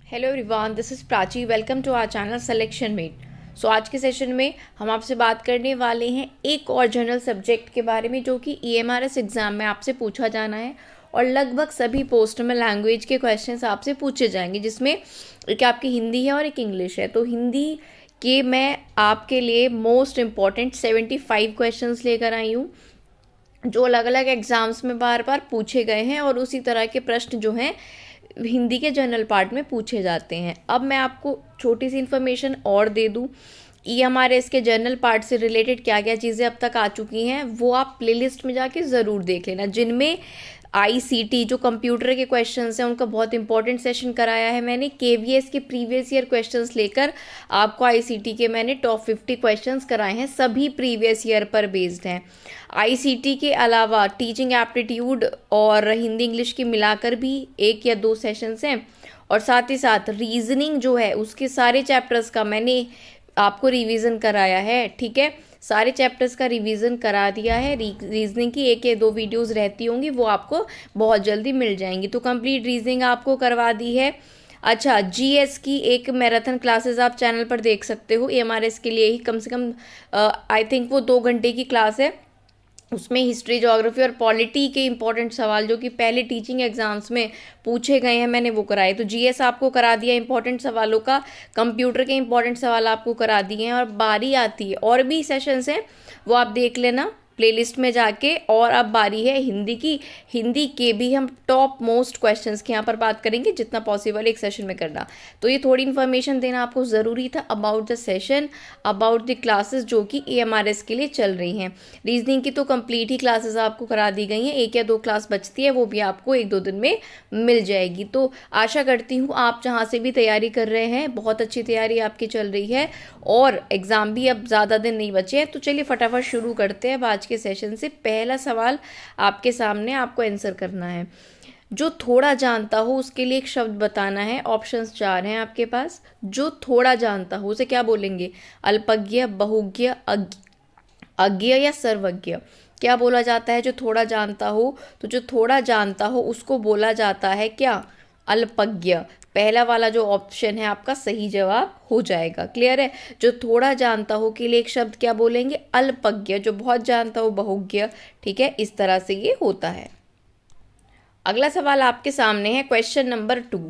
Hello everyone, this is Prachi. Welcome to our channel selection mate. So आज के session में हम आपसे बात करने वाले हैं एक और जनरल सब्जेक्ट के बारे में जो कि EMRS एग्ज़ाम में आपसे पूछा जाना है और लगभग सभी पोस्ट में लैंग्वेज के क्वेश्चंस आपसे पूछे जाएंगे, जिसमें एक आपकी हिंदी है और एक इंग्लिश है। तो हिंदी के मैं आपके लिए मोस्ट इम्पॉर्टेंट 75 क्वेश्चंस लेकर आई हूँ जो अलग अलग एग्ज़ाम्स में बार बार पूछे गए हैं और उसी तरह के प्रश्न जो हैं हिंदी के जनरल पार्ट में पूछे जाते हैं। अब मैं आपको छोटी सी इन्फॉर्मेशन और दे दूँ। EMRS के जनरल पार्ट से रिलेटेड क्या क्या चीज़ें अब तक आ चुकी हैं वो आप प्लेलिस्ट में जाके ज़रूर देख लेना, जिनमें ICT जो कंप्यूटर के क्वेश्चंस हैं उनका बहुत इंपॉर्टेंट सेशन कराया है मैंने। KVS के प्रीवियस ईयर क्वेश्चंस लेकर आपको ICT के मैंने टॉप 50 क्वेश्चंस कराए हैं, सभी प्रीवियस ईयर पर बेस्ड हैं। ICT के अलावा टीचिंग एप्टीट्यूड और हिंदी इंग्लिश की मिलाकर भी 1 या 2 सेशंस हैं और साथ ही साथ रीजनिंग जो है उसके सारे चैप्टर्स का मैंने आपको रिवीजन कराया है। ठीक है, सारे चैप्टर्स का रिवीजन करा दिया है। रीजनिंग की 1 या 2 वीडियोस रहती होंगी, वो आपको बहुत जल्दी मिल जाएंगी। तो कंप्लीट रीजनिंग आपको करवा दी है। अच्छा, GS की एक मैराथन क्लासेस आप चैनल पर देख सकते हो। EMRS के लिए ही कम से कम आई थिंक वो 2 घंटे की क्लास है। उसमें हिस्ट्री, ज्योग्राफी और पॉलिटी के इंपॉर्टेंट सवाल जो कि पहले टीचिंग एग्जाम्स में पूछे गए हैं मैंने वो कराए। तो GS आपको करा दिया इंपॉर्टेंट सवालों का, कंप्यूटर के इंपॉर्टेंट सवाल आपको करा दिए हैं। और बारी आती है और भी सेशंस हैं, वो आप देख लेना प्लेलिस्ट में जाके। और अब बारी है हिंदी की। हिंदी के भी हम टॉप मोस्ट क्वेश्चंस की यहाँ पर बात करेंगे, जितना पॉसिबल एक सेशन में करना। तो ये थोड़ी इन्फॉर्मेशन देना आपको ज़रूरी था about the session, about the classes जो कि EMRS के लिए चल रही हैं। रीजनिंग की तो कंप्लीट ही क्लासेस आपको करा दी गई हैं, 1 या 2 क्लास बचती है, वो भी आपको 1-2 दिन में मिल जाएगी। तो आशा करती हूँ आप जहाँ से भी तैयारी कर रहे हैं बहुत अच्छी तैयारी आपकी चल रही है और एग्ज़ाम भी अब ज़्यादा दिन नहीं बचे हैं। तो चलिए फटाफट शुरू करते हैं आज के सेशन से। पहला सवाल आपके सामने, आपको आंसर करना है। जो थोड़ा जानता हो उसके लिए एक शब्द बताना है। ऑप्शंस 4 हैं आपके पास। जो थोड़ा जानता हो उसे क्या बोलेंगे? अल्पज्ञ, बहुज्ञ, अज्ञ या सर्वज्ञ? क्या बोला जाता है जो थोड़ा जानता हो? तो जो थोड़ा जानता हो उसको बोला जाता है क्या? अल्पज्ञ। पहला वाला जो ऑप्शन है आपका सही जवाब हो जाएगा। क्लियर है? जो थोड़ा जानता हो के लिए एक शब्द क्या बोलेंगे? अल्पज्ञ। जो बहुत जानता हो बहुज्ञ। ठीक है, इस तरह से ये होता है। अगला सवाल आपके सामने है, क्वेश्चन नंबर 2।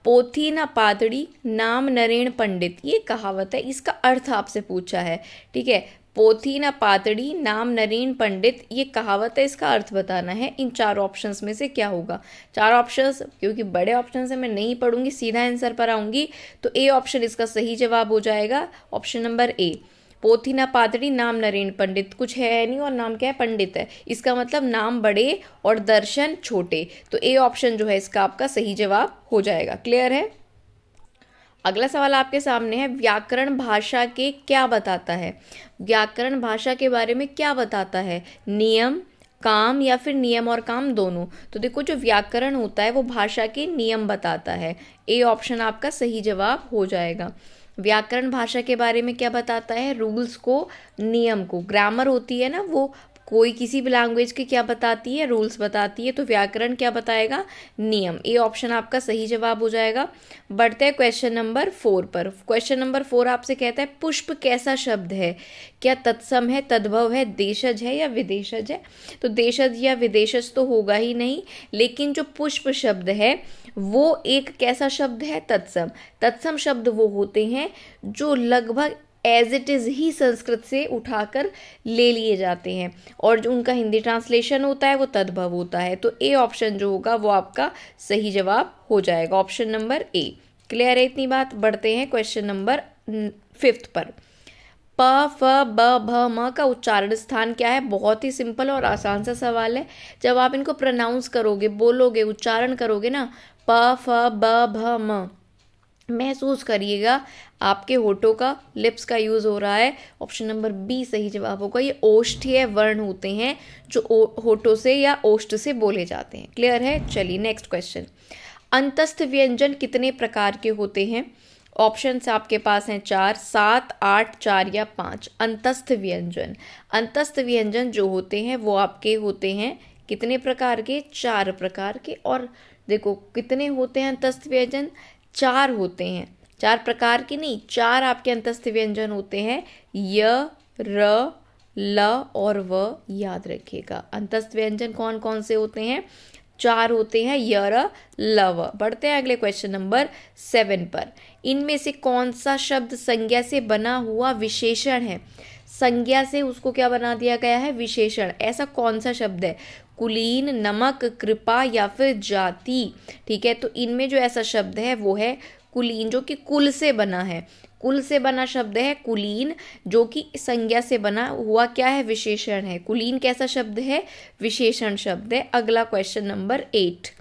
पोथी न पातड़ी नाम नरेण पंडित, ये कहावत है, इसका अर्थ आपसे पूछा है। ठीक है, पोथी न पातड़ी नाम नरेण पंडित, ये कहावत है, इसका अर्थ बताना है। इन 4 ऑप्शंस में से क्या होगा? 4 ऑप्शंस, क्योंकि बड़े ऑप्शन है मैं नहीं पढ़ूंगी, सीधा आंसर पर आऊंगी। तो A ऑप्शन इसका सही जवाब हो जाएगा, ऑप्शन नंबर A। पोथी न पातड़ी नाम नरेण पंडित, कुछ है नहीं और नाम क्या है? पंडित है। इसका मतलब नाम बड़े और दर्शन छोटे। तो A ऑप्शन जो है इसका आपका सही जवाब हो जाएगा। क्लियर है? अगला सवाल आपके सामने है, व्याकरण भाषा के क्या बताता है? व्याकरण भाषा के बारे में क्या बताता है? नियम, काम या फिर नियम और काम दोनों? तो देखो, जो व्याकरण होता है वो भाषा के नियम बताता है। A ऑप्शन आपका सही जवाब हो जाएगा। व्याकरण भाषा के बारे में क्या बताता है? रूल्स को, नियम को। ग्रामर होती है ना, वो कोई किसी भी लैंग्वेज के क्या बताती है? रूल्स बताती है। तो व्याकरण क्या बताएगा? नियम। A ऑप्शन आपका सही जवाब हो जाएगा। बढ़ते हैं क्वेश्चन नंबर 4 पर। क्वेश्चन नंबर 4 आपसे कहता है, पुष्प कैसा शब्द है? क्या तत्सम है, तद्भव है, देशज है या विदेशज है? तो देशज या विदेशज तो होगा ही नहीं, लेकिन जो पुष्प शब्द है वो एक कैसा शब्द है? तत्सम। तत्सम शब्द वो होते हैं जो लगभग एज इट इज़ ही संस्कृत से उठाकर ले लिए जाते हैं और जो उनका हिंदी ट्रांसलेशन होता है वो तद्भव होता है। तो A ऑप्शन जो होगा वो आपका सही जवाब हो जाएगा, ऑप्शन नंबर A। क्लियर है इतनी बात? बढ़ते हैं क्वेश्चन नंबर 5 पर। प, फ, ब, भ, म का उच्चारण स्थान क्या है? बहुत ही सिंपल और आसान सा सवाल है। जब आप इनको प्रोनाउंस करोगे, बोलोगे, उच्चारण करोगे ना, प, फ, ब, भ, म, महसूस करिएगा आपके होठों का, लिप्स का यूज़ हो रहा है। ऑप्शन नंबर B सही जवाब होगा। ये ओष्ठीय वर्ण होते हैं जो होठों से या ओष्ठ से बोले जाते हैं। क्लियर है? चलिए नेक्स्ट क्वेश्चन। अंतस्थ व्यंजन कितने प्रकार के होते हैं? ऑप्शंस आपके पास हैं 4, 7, 8, 4 या 5। अंतस्थ व्यंजन, अंतस्थ व्यंजन जो होते हैं वो आपके होते हैं कितने प्रकार के? 4 प्रकार के। और देखो कितने होते हैं अंतस्थ व्यंजन? 4 होते हैं, 4 प्रकार के नहीं, 4 आपके अंतस्थ व्यंजन होते हैं, य, र, ल और व। याद रखिएगा अंतस्थ व्यंजन कौन कौन से होते हैं, 4 होते हैं, य, र, ल, व। बढ़ते हैं अगले क्वेश्चन नंबर 7 पर। इनमें से कौन सा शब्द संज्ञा से बना हुआ विशेषण है? संज्ञा से उसको क्या बना दिया गया है, विशेषण। ऐसा कौन सा शब्द है? कुलीन, नमक, कृपा या फिर जाति। ठीक है, तो इनमें जो ऐसा शब्द है वो है कुलीन, जो कि कुल से बना है। कुल से बना शब्द है कुलीन, जो कि संज्ञा से बना हुआ क्या है, विशेषण है। कुलीन कैसा शब्द है, विशेषण शब्द है। अगला क्वेश्चन नंबर 8,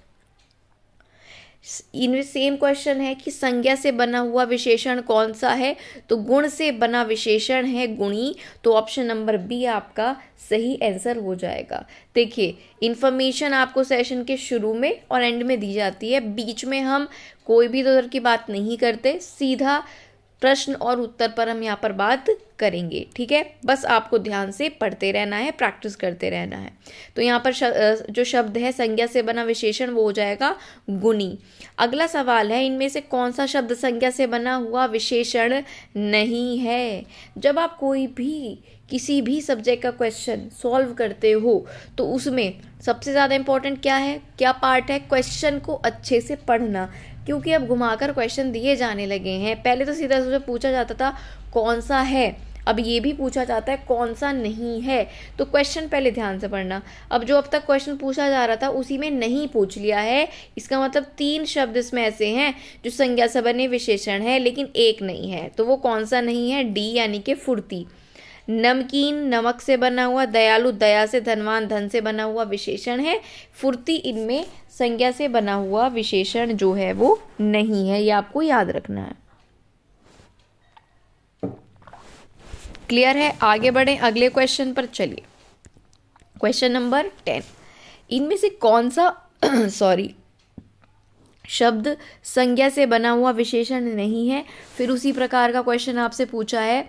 इनमें सेम क्वेश्चन है कि संज्ञा से बना हुआ विशेषण कौन सा है? तो गुण से बना विशेषण है गुणी। तो ऑप्शन नंबर बी आपका सही आंसर हो जाएगा। देखिए इन्फॉर्मेशन आपको सेशन के शुरू में और एंड में दी जाती है, बीच में हम कोई भी इधर की बात नहीं करते, सीधा प्रश्न और उत्तर पर हम यहाँ पर बात करेंगे। ठीक है, बस आपको ध्यान से पढ़ते रहना है, प्रैक्टिस करते रहना है। तो यहाँ पर जो शब्द है संज्ञा से बना विशेषण वो हो जाएगा गुणी। अगला सवाल है, इनमें से कौन सा शब्द संज्ञा से बना हुआ विशेषण नहीं है? जब आप कोई भी किसी भी सब्जेक्ट का क्वेश्चन सॉल्व करते हो तो उसमें सबसे ज़्यादा इंपॉर्टेंट क्या है, क्या पार्ट है? क्वेश्चन को अच्छे से पढ़ना, क्योंकि अब घुमाकर क्वेश्चन दिए जाने लगे हैं। पहले तो सीधा से पूछा जाता था कौन सा है, अब ये भी पूछा जाता है कौन सा नहीं है। तो क्वेश्चन पहले ध्यान से पढ़ना। अब जो अब तक क्वेश्चन पूछा जा रहा था उसी में नहीं पूछ लिया है, इसका मतलब 3 शब्द इसमें ऐसे हैं जो संज्ञा से बने विशेषण है, लेकिन एक नहीं है। तो वो कौन सा नहीं है? डी यानी कि फुर्ती। नमकीन नमक से बना हुआ, दयालु दया से, धनवान धन से बना हुआ विशेषण है। फुर्ती इनमें संज्ञा से बना हुआ विशेषण जो है वो नहीं है, ये आपको याद रखना है। क्लियर है? आगे बढ़े अगले क्वेश्चन पर। चलिए क्वेश्चन नंबर 10, इनमें से कौन सा शब्द संज्ञा से बना हुआ विशेषण नहीं है? फिर उसी प्रकार का क्वेश्चन आपसे पूछा है,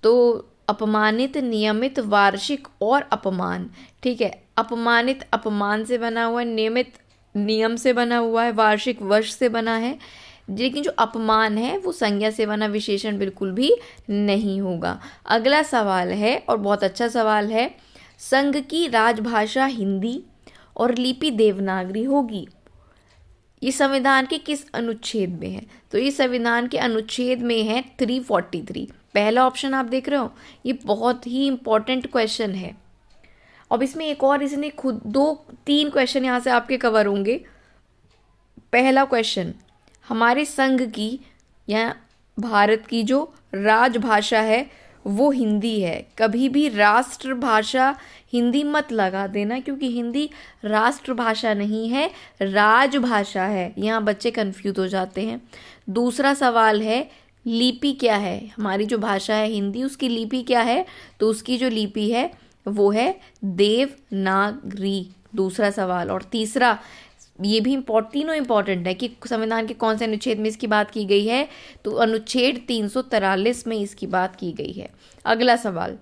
तो अपमानित, नियमित, वार्षिक और अपमान। ठीक है, अपमानित अपमान से बना हुआ है, नियमित नियम से बना हुआ है, वार्षिक वर्ष से बना है, लेकिन जो अपमान है वो संज्ञा से बना विशेषण बिल्कुल भी नहीं होगा। अगला सवाल है और बहुत अच्छा सवाल है, संघ की राजभाषा हिंदी और लिपि देवनागरी होगी, ये संविधान के किस अनुच्छेद में है? तो ये संविधान के अनुच्छेद में है 343। पहला ऑप्शन आप देख रहे हो, ये बहुत ही इंपॉर्टेंट क्वेश्चन है। अब इसमें एक और इसने खुद 2-3 क्वेश्चन यहाँ से आपके कवर होंगे। पहला क्वेश्चन, हमारे संघ की या भारत की जो राजभाषा है वो हिंदी है। कभी भी राष्ट्रभाषा हिंदी मत लगा देना, क्योंकि हिंदी राष्ट्रभाषा नहीं है, राजभाषा है। यहाँ बच्चे कंफ्यूज हो जाते हैं। दूसरा सवाल है, लिपि क्या है? हमारी जो भाषा है हिंदी, उसकी लिपि क्या है? तो उसकी जो लिपि है वो है देवनागरी। दूसरा सवाल। और तीसरा, ये भी तीनों इंपॉर्टेंट है कि संविधान के कौन से अनुच्छेद में इसकी बात की गई है? तो अनुच्छेद 343 में इसकी बात की गई है। अगला सवाल,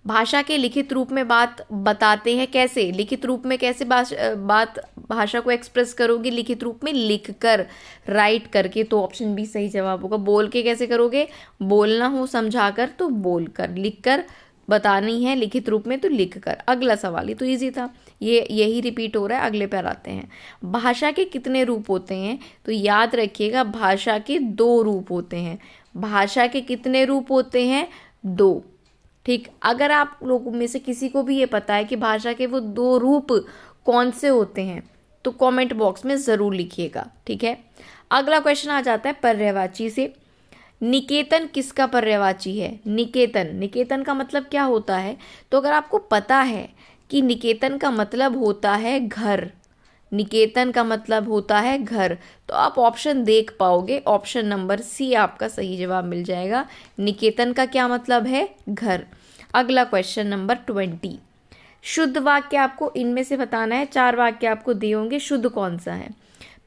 भाषा के लिखित रूप में बात बताते हैं कैसे? लिखित रूप में कैसे भाषा को एक्सप्रेस करोगे? लिखित रूप में लिखकर, राइट करके। तो ऑप्शन बी सही जवाब होगा। बोल के कैसे करोगे? बोलना हो समझाकर तो बोलकर, लिखकर बतानी है लिखित रूप में तो लिखकर। अगला सवाल, ये तो इजी था, ये यही रिपीट हो रहा है। अगले पर आते हैं, भाषा के कितने रूप होते हैं? तो याद रखिएगा भाषा के 2 रूप होते हैं। भाषा के कितने रूप होते हैं? 2। ठीक, अगर आप लोगों में से किसी को भी ये पता है कि भाषा के वो 2 रूप कौन से होते हैं तो कमेंट बॉक्स में ज़रूर लिखिएगा। ठीक है, अगला क्वेश्चन आ जाता है पर्यायवाची से। निकेतन किसका पर्यायवाची है? निकेतन, निकेतन का मतलब क्या होता है? तो अगर आपको पता है कि निकेतन का मतलब होता है घर, निकेतन का मतलब होता है घर, तो आप ऑप्शन देख पाओगे। ऑप्शन नंबर सी आपका सही जवाब मिल जाएगा। निकेतन का क्या मतलब है? घर। अगला क्वेश्चन नंबर 20, शुद्ध वाक्य आपको इनमें से बताना है। 4 वाक्य आपको दिए होंगे, शुद्ध कौन सा है?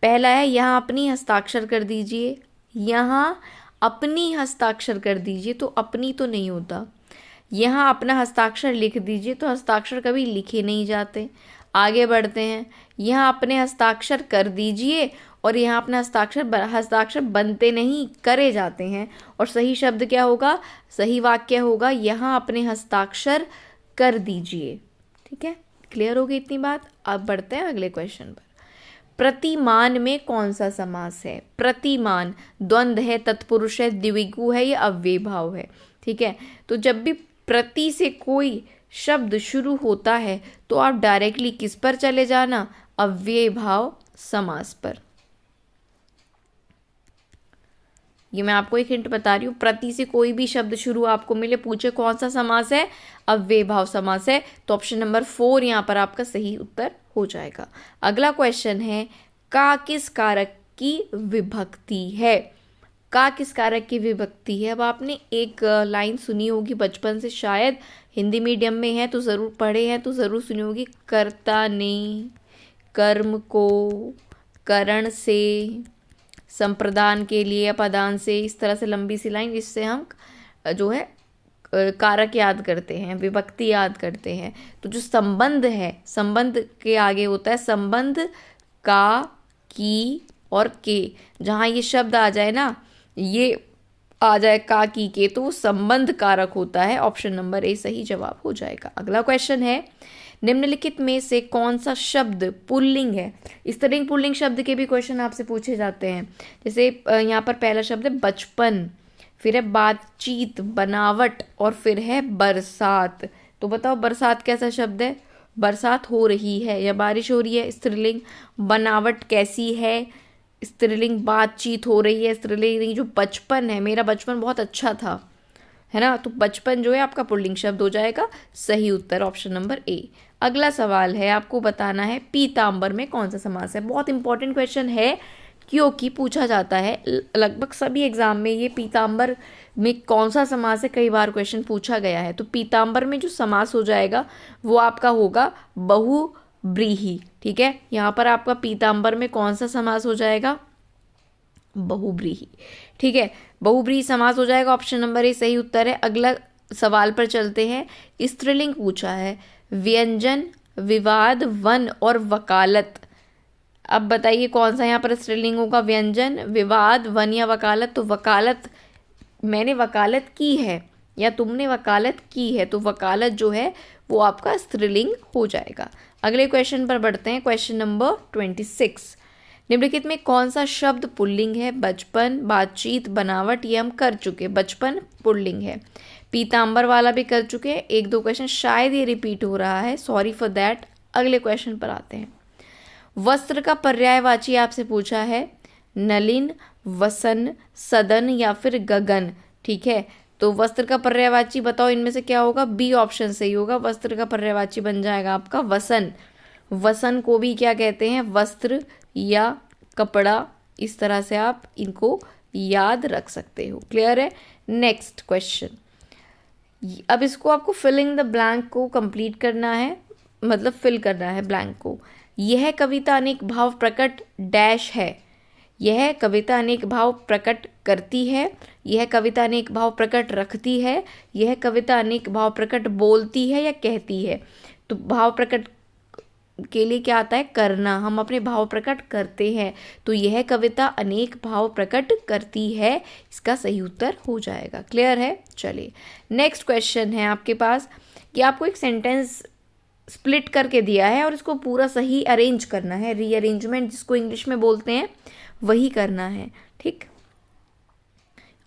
पहला है, यहाँ अपनी हस्ताक्षर कर दीजिए। यहाँ अपनी हस्ताक्षर कर दीजिए, तो अपनी तो नहीं होता। यहाँ अपना हस्ताक्षर लिख दीजिए, तो हस्ताक्षर कभी लिखे नहीं जाते। आगे बढ़ते हैं, यहाँ अपने हस्ताक्षर कर दीजिए और यहाँ अपने हस्ताक्षर बनते नहीं, करे जाते हैं। और सही शब्द क्या होगा, सही वाक्य होगा यहाँ अपने हस्ताक्षर कर दीजिए। ठीक है, क्लियर होगी इतनी बात। अब बढ़ते हैं अगले क्वेश्चन पर। प्रतिमान में कौन सा समास है? प्रतिमान द्वंद्व है, तत्पुरुष है, द्विगु है या अव्यय भाव है? ठीक है, तो जब भी प्रति से कोई शब्द शुरू होता है तो आप डायरेक्टली किस पर चले जाना, अव्यय भाव समास पर। ये मैं आपको एक हिंट बता रही हूँ, प्रति से कोई भी शब्द शुरू आपको मिले, पूछे कौन सा समास है, अव्यय भाव समास है, तो ऑप्शन नंबर 4 यहाँ पर आपका सही उत्तर हो जाएगा। अगला क्वेश्चन है, का किस कारक की विभक्ति है? का किस कारक की विभक्ति है? अब आपने एक लाइन सुनी होगी बचपन से, शायद हिंदी मीडियम में है तो ज़रूर पढ़े हैं, तो ज़रूर सुनी होगी, कर्ता ने कर्म को करण से, संप्रदान के लिए पदान से, इस तरह से लंबी सी लाइन, इससे हम जो है कारक याद करते हैं, विभक्ति याद करते हैं। तो जो संबंध है, संबंध के आगे होता है संबंध का, की और के। जहाँ ये शब्द आ जाए ना, ये आ जाए का, की, के, तो वो संबंध कारक होता है। ऑप्शन नंबर ए सही जवाब हो जाएगा। अगला क्वेश्चन है, निम्नलिखित में से कौन सा शब्द पुल्लिंग है? स्त्रीलिंग पुल्लिंग शब्द के भी क्वेश्चन आपसे पूछे जाते हैं। जैसे यहाँ पर पहला शब्द है बचपन, फिर है बातचीत, बनावट और फिर है बरसात। तो बताओ बरसात कैसा शब्द है? बरसात हो रही है या बारिश हो रही है, स्त्रीलिंग। बनावट कैसी है, स्त्रीलिंग। बातचीत हो रही है, स्त्रीलिंग। जो बचपन है, मेरा बचपन बहुत अच्छा था, है ना, तो बचपन जो है आपका पुल्लिंग शब्द हो जाएगा। सही उत्तर ऑप्शन नंबर ए। अगला सवाल है, आपको बताना है पीतांबर में कौन सा समास है। बहुत इंपॉर्टेंट क्वेश्चन है क्योंकि पूछा जाता है लगभग सभी एग्जाम में, ये पीतांबर में कौन सा समास है, कई बार क्वेश्चन पूछा गया है। तो पीतांबर में जो समास हो जाएगा वो आपका होगा बहुब्रीहि। ठीक है, यहाँ पर आपका पीतांबर में कौन सा समास हो जाएगा, बहुब्रीहि। ठीक है, बहुब्रीहि समास हो जाएगा। ऑप्शन नंबर ए सही उत्तर है। अगला सवाल पर चलते हैं। स्त्रीलिंग पूछा है, व्यंजन, विवाद, वन और वकालत। अब बताइए कौन सा यहाँ पर स्त्रीलिंग होगा, व्यंजन, विवाद, वन या वकालत? तो वकालत, मैंने वकालत की है या तुमने वकालत की है, तो वकालत जो है वो आपका स्त्रीलिंग हो जाएगा। अगले क्वेश्चन पर बढ़ते हैं। क्वेश्चन नंबर 26, निम्नलिखित में कौन सा शब्द पुल्लिंग है? बचपन, बातचीत, बनावट, ये हम कर चुके। बचपन पुल्लिंग है। पीतांबर वाला भी कर चुके हैं। एक दो क्वेश्चन शायद ये रिपीट हो रहा है, सॉरी फॉर दैट। अगले क्वेश्चन पर आते हैं। वस्त्र का पर्यायवाची आपसे पूछा है, नलिन, वसन, सदन या फिर गगन। ठीक है, तो वस्त्र का पर्यायवाची बताओ इनमें से क्या होगा? बी ऑप्शन सही होगा। वस्त्र का पर्यायवाची बन जाएगा आपका वसन। वसन को भी क्या कहते हैं? वस्त्र या कपड़ा। इस तरह से आप इनको याद रख सकते हो। क्लियर है? नेक्स्ट क्वेश्चन, अब इसको आपको फिलिंग द ब्लैंक को कंप्लीट करना है, मतलब फिल करना है ब्लैंक को। यह कविता अनेक भाव प्रकट डैश है। यह कविता अनेक भाव प्रकट करती है। यह कविता अनेक भाव प्रकट रखती है। यह कविता अनेक भाव प्रकट बोलती है या कहती है। तो भाव प्रकट के लिए क्या आता है? करना। हम अपने भाव प्रकट करते हैं, तो यह कविता अनेक भाव प्रकट करती है, इसका सही उत्तर हो जाएगा। क्लियर है? चलिए नेक्स्ट क्वेश्चन है आपके पास कि आपको एक सेंटेंस स्प्लिट करके दिया है और इसको पूरा सही अरेंज करना है। रीअरेंजमेंट जिसको इंग्लिश में बोलते हैं वही करना है। ठीक,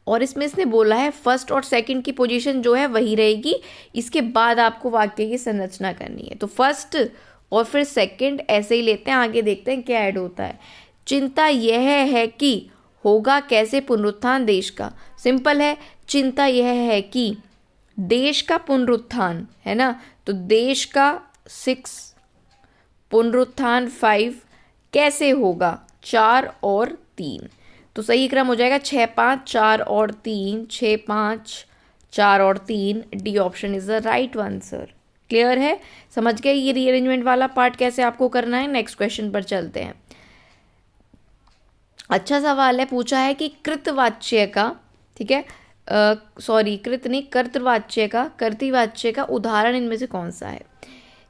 और इसमें इसने बोला है फर्स्ट और सेकंड की पोजीशन जो है वही रहेगी, इसके बाद आपको वाक्य की संरचना करनी है। तो फर्स्ट और फिर सेकंड ऐसे ही लेते हैं, आगे देखते हैं क्या ऐड होता है। चिंता यह है कि होगा कैसे पुनरुत्थान देश का। सिंपल है, चिंता यह है कि देश का पुनरुत्थान, है ना, तो देश का 6, पुनरुत्थान 5, कैसे होगा 4 और 3। तो सही क्रम हो जाएगा 6, 5, 4 और 3, 6, 5, 4 और 3। D option is the right answer. Clear है? समझ गए ये रीअरेंजमेंट वाला पार्ट कैसे आपको करना है। नेक्स्ट क्वेश्चन पर चलते हैं। अच्छा सवाल है, पूछा है कि कृतवाच्य का, ठीक है, सॉरी कृत नहीं, कर्तवाच्य का, कर्तृवाच्य का उदाहरण इनमें से कौन सा है।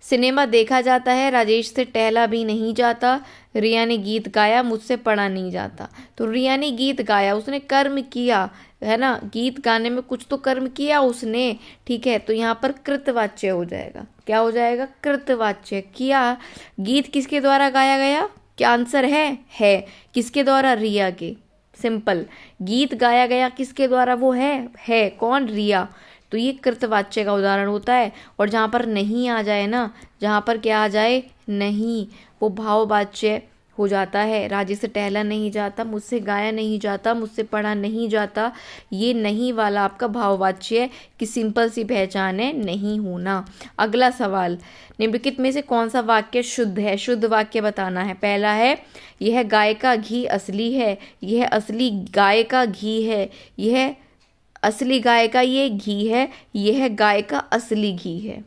सिनेमा देखा जाता है, राजेश से टहला भी नहीं जाता, रिया ने गीत गाया, मुझसे पढ़ा नहीं जाता। तो रिया ने गीत गाया, उसने कर्म किया, है ना, गीत गाने में कुछ तो कर्म किया उसने, ठीक है। तो यहाँ पर कृतवाच्य हो जाएगा। क्या हो जाएगा? कृतवाच्य। किया। गीत किसके द्वारा गाया गया? क्या आंसर है किसके द्वारा? रिया के। सिंपल। गीत गाया गया किसके द्वारा? वो है कौन? रिया। तो ये कृतवाच्य का उदाहरण होता है। और जहाँ पर नहीं आ जाए ना, जहाँ पर क्या आ जाए? नहीं, वो भाववाच्य हो जाता है। राजेश से टहला नहीं जाता, मुझसे गाया नहीं जाता, मुझसे पढ़ा नहीं जाता, ये नहीं वाला आपका भाववाच्य की सिंपल सी पहचान है, नहीं होना। अगला सवाल, निम्नलिखित में से कौन सा वाक्य शुद्ध है? शुद्ध वाक्य बताना है। पहला है, यह गाय का घी असली है, यह असली गाय का घी है, यह असली गाय का ये घी है, यह गाय का असली घी है।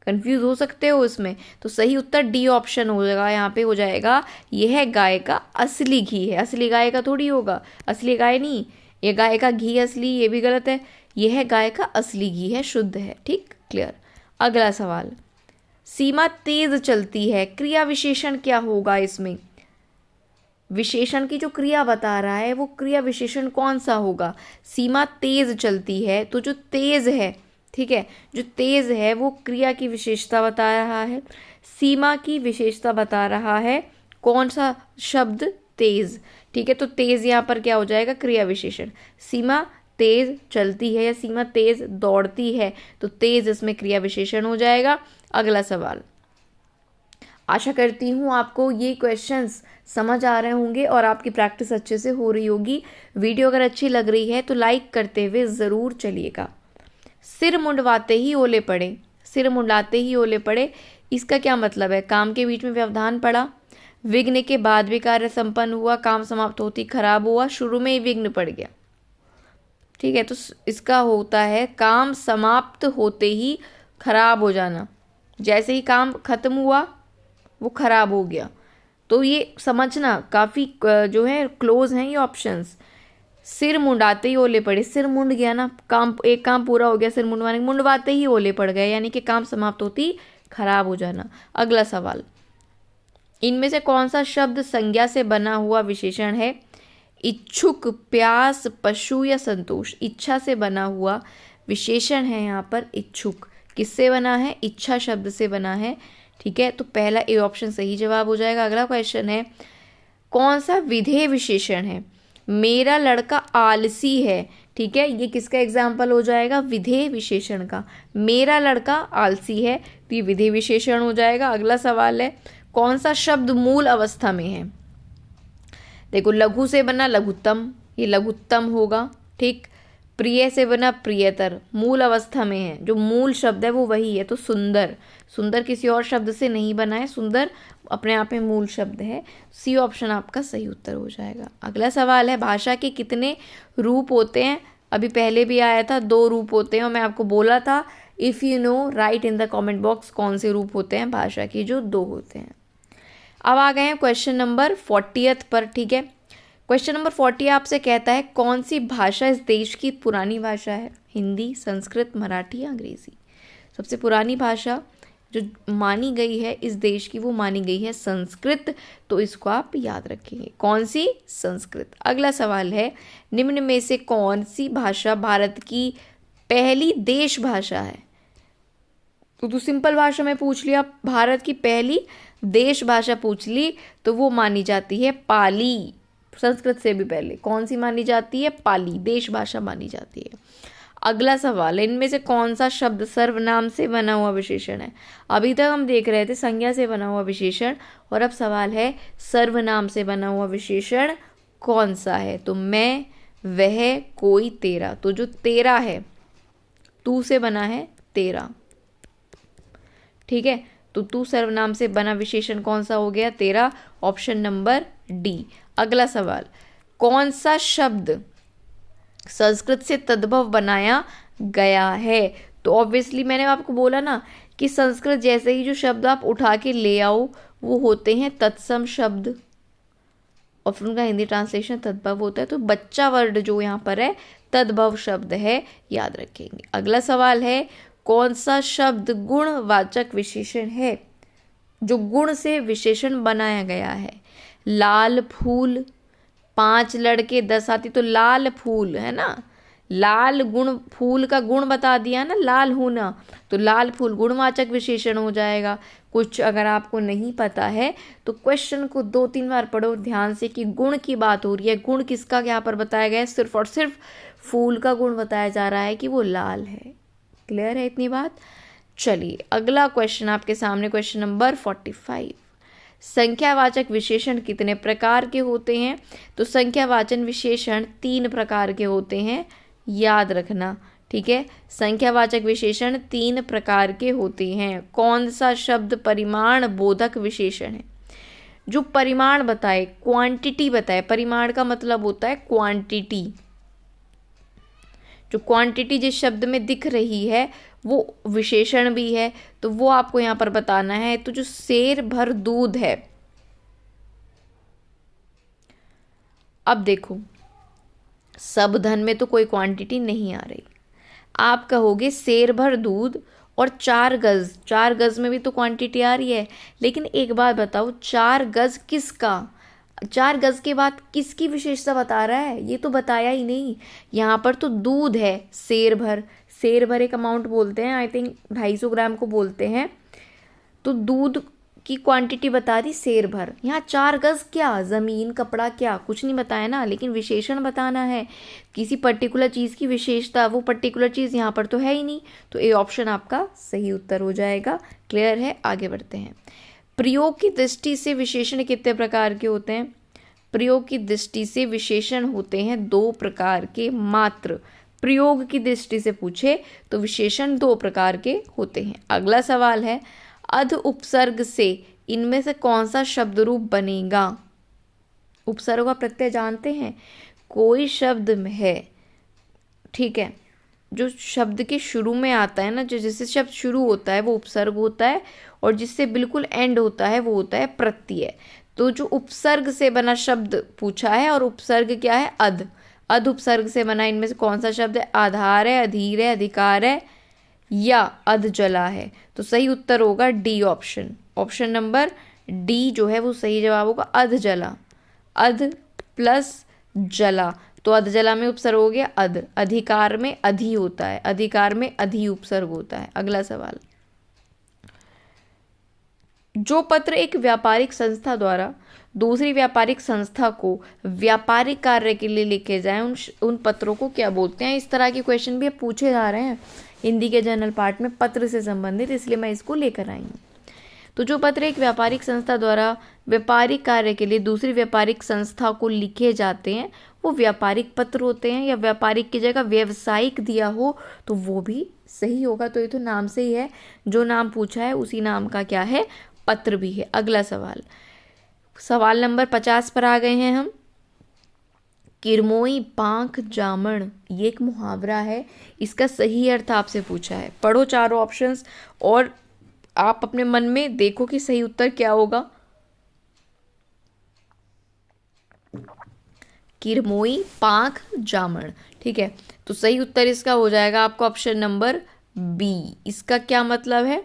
कंफ्यूज हो सकते हो इसमें, तो सही उत्तर डी ऑप्शन हो जाएगा। यहाँ पे हो जाएगा यह गाय का असली घी है। असली गाय का थोड़ी होगा, असली गाय नहीं, ये गाय का घी असली, ये भी गलत है। यह गाय का असली घी है, शुद्ध है। ठीक, क्लियर। अगला सवाल, सीमा तेज चलती है, क्रिया विशेषण क्या होगा इसमें? विशेषण की जो क्रिया बता रहा है वो क्रिया विशेषण कौन सा होगा? सीमा तेज चलती है, तो जो तेज है, ठीक है, जो तेज है वो क्रिया की विशेषता बता रहा है, सीमा की विशेषता बता रहा है। कौन सा शब्द? तेज। ठीक है, तो तेज यहाँ पर क्या हो जाएगा? क्रिया विशेषण। सीमा तेज चलती है या सीमा तेज दौड़ती है, तो तेज इसमें क्रिया विशेषण हो जाएगा। अगला सवाल, आशा करती हूँ आपको ये क्वेश्चंस समझ आ रहे होंगे और आपकी प्रैक्टिस अच्छे से हो रही होगी। वीडियो अगर अच्छी लग रही है तो लाइक करते हुए ज़रूर चलिएगा। सिर मुंडवाते ही ओले पड़े, सिर मुंडाते ही ओले पड़े, इसका क्या मतलब है? काम के बीच में व्यवधान पड़ा, विघ्न के बाद भी कार्य संपन्न हुआ, काम समाप्त होती खराब हुआ, शुरू में ही विघ्न पड़ गया। ठीक है, तो इसका होता है काम समाप्त होते ही खराब हो जाना, जैसे ही काम खत्म हुआ वो खराब हो गया। तो ये समझना काफ़ी जो है क्लोज हैं ये ऑप्शंस। सिर मुंडाते ही ओले पड़े, सिर मुंड गया ना, काम, एक काम पूरा हो गया, सिर मुंडवाते ही ओले पड़ गए, यानी कि काम समाप्त होती खराब हो जाना। अगला सवाल, इनमें से कौन सा शब्द संज्ञा से बना हुआ विशेषण है? इच्छुक, प्यास, पशु या संतोष। इच्छा से बना हुआ विशेषण है यहाँ पर इच्छुक। किससे बना है? इच्छा शब्द से बना है। ठीक है, तो पहला ए ऑप्शन सही जवाब हो जाएगा। अगला क्वेश्चन है, कौन सा विधेय विशेषण है? मेरा लड़का आलसी है। ठीक है, ये किसका एग्जाम्पल हो जाएगा? विधेय विशेषण का। मेरा लड़का आलसी है, तो ये विधेय विशेषण हो जाएगा। अगला सवाल है, कौन सा शब्द मूल अवस्था में है? देखो, लघु से बना लघुत्तम, ये लघुत्तम होगा। ठीक, प्रिय से बना प्रियतर, मूल अवस्था में है, जो मूल शब्द है वो वही है। तो सुंदर, सुंदर किसी और शब्द से नहीं बना है, सुंदर अपने आप में मूल शब्द है। सी ऑप्शन आपका सही उत्तर हो जाएगा। अगला सवाल है, भाषा के कितने रूप होते हैं? अभी पहले भी आया था, 2 रूप होते हैं और मैं आपको बोला था if you know right in the comment box कौन से रूप होते हैं भाषा के, जो 2 होते हैं। अब आ गए हैं क्वेश्चन नंबर 40 पर। ठीक है, क्वेश्चन नंबर 40 आपसे कहता है, कौन सी भाषा इस देश की पुरानी भाषा है? हिंदी, संस्कृत, मराठी या अंग्रेजी? सबसे पुरानी भाषा जो मानी गई है इस देश की, वो मानी गई है संस्कृत। तो इसको आप याद रखेंगे, कौन सी? संस्कृत। अगला सवाल है, निम्न में से कौन सी भाषा भारत की पहली देश भाषा है? तो सिंपल भाषा में पूछ लिया, भारत की पहली देश भाषा पूछ ली, तो वो मानी जाती है पाली। संस्कृत से भी पहले कौन सी मानी जाती है? पाली देश भाषा मानी जाती है। अगला सवाल है, इनमें से कौन सा शब्द सर्वनाम से बना हुआ विशेषण है? अभी तक हम देख रहे थे संज्ञा से बना हुआ विशेषण, और अब सवाल है सर्वनाम से बना हुआ विशेषण कौन सा है? तो मैं, वह, कोई, तेरा। तो जो तेरा है, तू से बना है तेरा। ठीक है, तो तू सर्वनाम से बना विशेषण कौन सा हो गया? तेरा। Option number D. अगला सवाल, कौन सा शब्द संस्कृत से तद्भव बनाया गया है? तो ऑब्वियसली मैंने आपको बोला ना कि संस्कृत जैसे ही जो शब्द आप उठा के ले आओ वो होते हैं तत्सम शब्द, और फिर उनका हिंदी ट्रांसलेशन तद्भव होता है। तो बच्चा वर्ड जो यहाँ पर है तद्भव शब्द है, याद रखेंगे। अगला सवाल है, कौन सा शब्द गुणवाचक विशेषण है, जो गुण से विशेषण बनाया गया है? लाल फूल, 5 लड़के 10 हाथी, तो लाल फूल है ना, लाल गुण, फूल का गुण बता दिया ना, लाल होना, तो लाल फूल गुणवाचक विशेषण हो जाएगा। कुछ अगर आपको नहीं पता है तो क्वेश्चन को 2-3 बार पढ़ो ध्यान से कि गुण की बात हो रही है, गुण किसका यहाँ पर बताया गया है? सिर्फ और सिर्फ फूल का गुण बताया जा रहा है कि वो लाल है। क्लियर है इतनी बात? चलिए अगला क्वेश्चन आपके सामने, क्वेश्चन नंबर 45। संख्यावाचक विशेषण कितने प्रकार के होते हैं? तो संख्यावाचक विशेषण 3 प्रकार के होते हैं, याद रखना। ठीक है, संख्यावाचक विशेषण 3 प्रकार के होते हैं। कौन सा शब्द परिमाण बोधक विशेषण है? जो परिमाण बताए, क्वांटिटी बताए, परिमाण का मतलब होता है क्वांटिटी। जो क्वांटिटी जिस शब्द में दिख रही है वो विशेषण भी है, तो वो आपको यहाँ पर बताना है। तो जो सेर भर दूध है, अब देखो सब धन में तो कोई क्वांटिटी नहीं आ रही, आप कहोगे सेर भर दूध और 4 गज, 4 गज में भी तो क्वांटिटी आ रही है। लेकिन एक बात बताओ, 4 गज किसका? 4 गज के बाद किसकी विशेषता बता रहा है? ये तो बताया ही नहीं। यहाँ पर तो दूध है सेर भर, सेर भर एक अमाउंट बोलते हैं, आई थिंक 250 ग्राम को बोलते हैं, तो दूध की क्वांटिटी बता दी सेर भर। यहाँ 4 गज क्या, ज़मीन, कपड़ा, क्या, कुछ नहीं बताया ना, लेकिन विशेषण बताना है, किसी पर्टिकुलर चीज़ की विशेषता, वो पर्टिकुलर चीज़ यहाँ पर तो है ही नहीं, तो ए ऑप्शन आपका सही उत्तर हो जाएगा। क्लियर है? आगे बढ़ते हैं। प्रयोग की दृष्टि से विशेषण कितने प्रकार के होते हैं? प्रयोग की दृष्टि से विशेषण होते हैं 2 प्रकार के मात्र। प्रयोग की दृष्टि से पूछे तो विशेषण 2 प्रकार के होते हैं। अगला सवाल है, अध उपसर्ग से इनमें से कौन सा शब्द रूप बनेगा? उपसर्ग का प्रत्यय जानते हैं, कोई शब्द में है, ठीक है, जो शब्द के शुरू में आता है ना, जो जिससे शब्द शुरू होता है वो उपसर्ग होता है, और जिससे बिल्कुल एंड होता है वो होता है प्रत्यय। तो जो उपसर्ग से बना शब्द पूछा है, और उपसर्ग क्या है? अध। अध उपसर्ग से बना इनमें से कौन सा शब्द है? आधार है, अधीर है, अधिकार है, या अध जला है? तो सही उत्तर होगा D option, option number D जो है वो सही जवाब होगा, अध जला। अध प्लस जला, तो अध जला में उपसर्ग हो गया अध, अधिकार में अधि होता है, अधिकार में अधि उपसर्ग होता है। अगला सवाल, जो पत्र एक व्यापारिक संस्था द्वारा दूसरी व्यापारिक संस्था को व्यापारिक कार्य के लिए लिखे जाएं, उन पत्रों को क्या बोलते हैं? इस तरह के क्वेश्चन भी पूछे जा रहे हैं हिंदी के जनरल पार्ट में पत्र से संबंधित, इसलिए मैं इसको लेकर आई हूँ। तो जो पत्र एक व्यापारिक संस्था द्वारा व्यापारिक कार्य के लिए दूसरी व्यापारिक संस्था को लिखे जाते हैं वो व्यापारिक पत्र होते हैं, या व्यापारिक की जगह व्यावसायिक दिया हो तो वो भी सही होगा। तो ये तो नाम से ही है, जो नाम पूछा है उसी नाम का क्या है? पत्र भी है। अगला सवाल, सवाल नंबर 50 पर आ गए हैं हम। किरमोई पांख जामण, ये एक मुहावरा है, इसका सही अर्थ आपसे पूछा है। पढ़ो चारों ऑप्शंस और आप अपने मन में देखो कि सही उत्तर क्या होगा। किरमोई पांख जामण, ठीक है, तो सही उत्तर इसका हो जाएगा आपका ऑप्शन नंबर बी। इसका क्या मतलब है?